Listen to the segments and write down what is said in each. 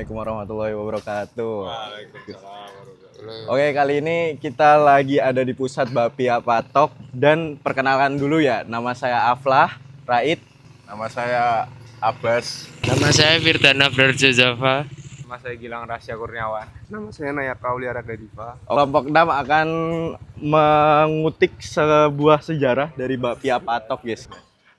Assalamualaikum warahmatullahi wabarakatuh. Waalaikumsalam warahmatullahi Oke, kali ini kita lagi ada di pusat Bapia Patok dan perkenalkan dulu ya, nama saya Aflah Raid. Nama saya Abbas. Nama saya Firdana Java. Nama saya Gilang Rasya Kurniawan. Nama saya Naya Kauliara Gadiva. Kelompok 6 akan mengutik sebuah sejarah dari Bapia Patok, guys.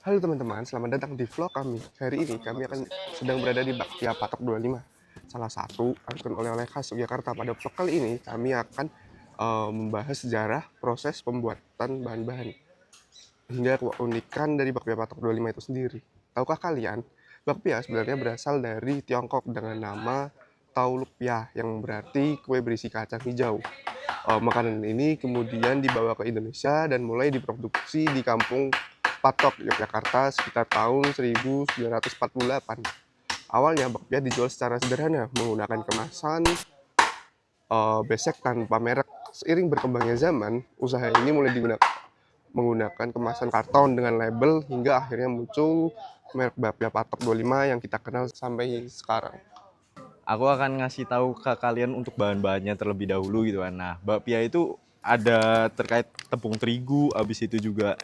Halo teman-teman, selamat datang di vlog kami. Hari ini kami akan sedang berada di Bapia Patok 25, salah satu angkutan oleh-oleh khas Yogyakarta. Pada vlog kali ini kami akan membahas sejarah proses pembuatan bahan-bahan hingga keunikan dari Bapia Patok 25 itu sendiri. Tahukah kalian, bakpia sebenarnya berasal dari Tiongkok dengan nama taulupia yang berarti kue berisi kacang hijau. Makanan ini kemudian dibawa ke Indonesia dan mulai diproduksi di kampung Patok, Yogyakarta sekitar tahun 1948. Awalnya bakpia dijual secara sederhana menggunakan kemasan besek tanpa merek. Seiring berkembangnya zaman, usaha ini mulai menggunakan kemasan karton dengan label hingga akhirnya muncul merek Bapia Patok 25 yang kita kenal sampai sekarang. Aku akan ngasih tahu ke kalian untuk bahan-bahannya terlebih dahulu gitu kan. Nah, bakpia itu ada terkait tepung terigu, habis itu juga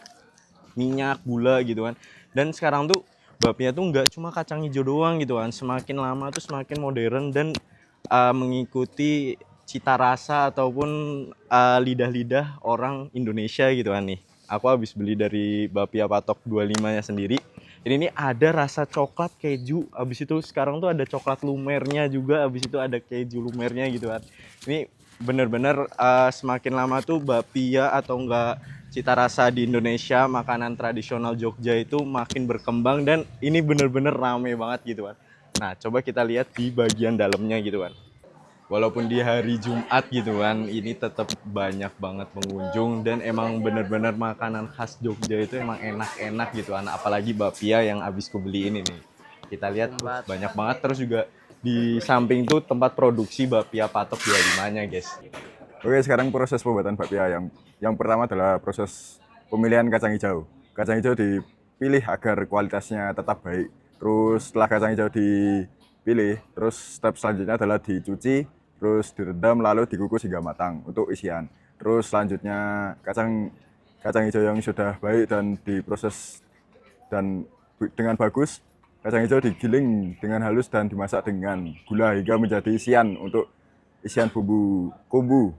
minyak, gula gitu kan. Dan sekarang tuh bakpia tuh nggak cuma kacang hijau doang gitu kan. Semakin lama tuh semakin modern dan mengikuti cita rasa ataupun lidah-lidah orang Indonesia gitu kan nih. Aku habis beli dari Bapia Patok 25-nya sendiri. Ini ada rasa coklat keju, habis itu sekarang tuh ada coklat lumernya juga, habis itu ada keju lumernya gitu kan. Ini bener-bener semakin lama tuh bakpia atau enggak cita rasa di Indonesia, makanan tradisional Jogja itu makin berkembang dan ini bener-bener rame banget gitu kan. Nah, coba kita lihat di bagian dalamnya gitu kan. Walaupun di hari Jumat gitu kan, ini tetap banyak banget pengunjung dan emang bener-bener makanan khas Jogja itu emang enak-enak gitu kan. Apalagi bakpia yang abis kubeli ini nih. Kita lihat banyak banget, terus juga di samping tuh tempat produksi Bapia Patok 25-nya guys. Oke, sekarang proses pembuatan bakpia yang pertama adalah proses pemilihan kacang hijau. Kacang hijau dipilih agar kualitasnya tetap baik. Terus setelah kacang hijau dipilih, terus step selanjutnya adalah dicuci, terus direndam lalu dikukus hingga matang untuk isian. Terus selanjutnya kacang hijau yang sudah baik dan diproses dan dengan bagus, kacang hijau digiling dengan halus dan dimasak dengan gula hingga menjadi isian untuk isian kumbu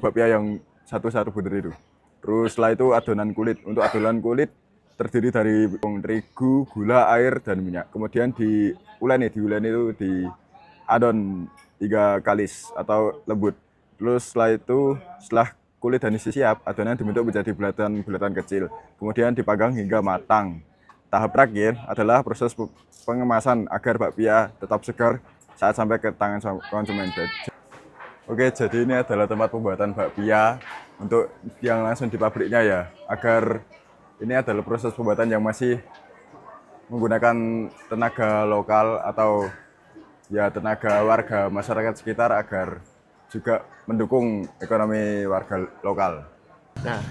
bakpia yang satu butir itu. Terus setelah itu adonan kulit. Untuk adonan kulit terdiri dari tepung terigu, gula, air, dan minyak. Kemudian diuleni itu diadon hingga kalis atau lembut. Terus setelah kulit dan isi siap, adonan dibentuk menjadi bulatan kecil. Kemudian dipanggang hingga matang. Tahap terakhir adalah proses pengemasan agar bakpia tetap segar saat sampai ke tangan konsumen. Oke, jadi ini adalah tempat pembuatan bakpia untuk yang langsung di pabriknya ya. Agar ini adalah proses pembuatan yang masih menggunakan tenaga lokal atau ya tenaga warga masyarakat sekitar agar juga mendukung ekonomi warga lokal. Nah,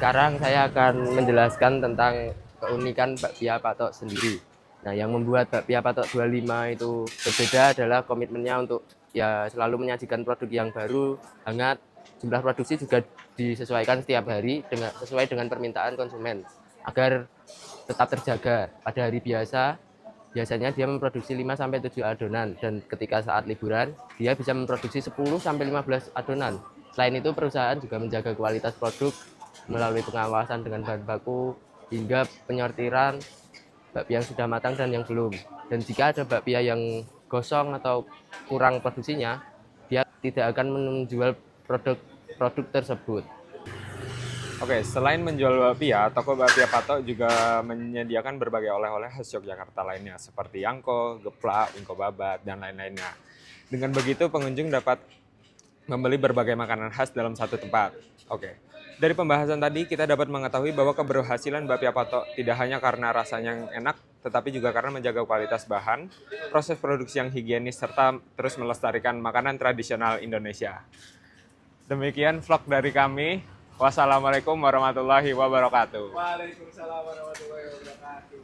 sekarang saya akan menjelaskan tentang keunikan Bapia Patok sendiri. Nah, yang membuat Bapia Patok 25 itu berbeda adalah komitmennya untuk ya selalu menyajikan produk yang baru, hangat. Jumlah produksi juga disesuaikan setiap hari sesuai dengan permintaan konsumen agar tetap terjaga. Pada hari biasanya dia memproduksi 5-7 adonan dan ketika saat liburan dia bisa memproduksi 10-15 adonan. Selain itu perusahaan juga menjaga kualitas produk melalui pengawasan dengan bahan baku hingga penyortiran bakpia yang sudah matang dan yang belum. Dan jika ada bakpia yang gosong atau kurang produksinya, dia tidak akan menjual produk tersebut. Oke, selain menjual bakpia, toko Bapia Patok juga menyediakan berbagai oleh-oleh khas Yogyakarta lainnya seperti yangko, geplak, wingko babat, dan lain-lainnya. Dengan begitu pengunjung dapat membeli berbagai makanan khas dalam satu tempat. Oke. Dari pembahasan tadi kita dapat mengetahui bahwa keberhasilan Bapia Patok tidak hanya karena rasanya yang enak, tetapi juga karena menjaga kualitas bahan, proses produksi yang higienis, serta terus melestarikan makanan tradisional Indonesia. Demikian vlog dari kami. Wassalamualaikum warahmatullahi wabarakatuh. Waalaikumsalam warahmatullahi wabarakatuh.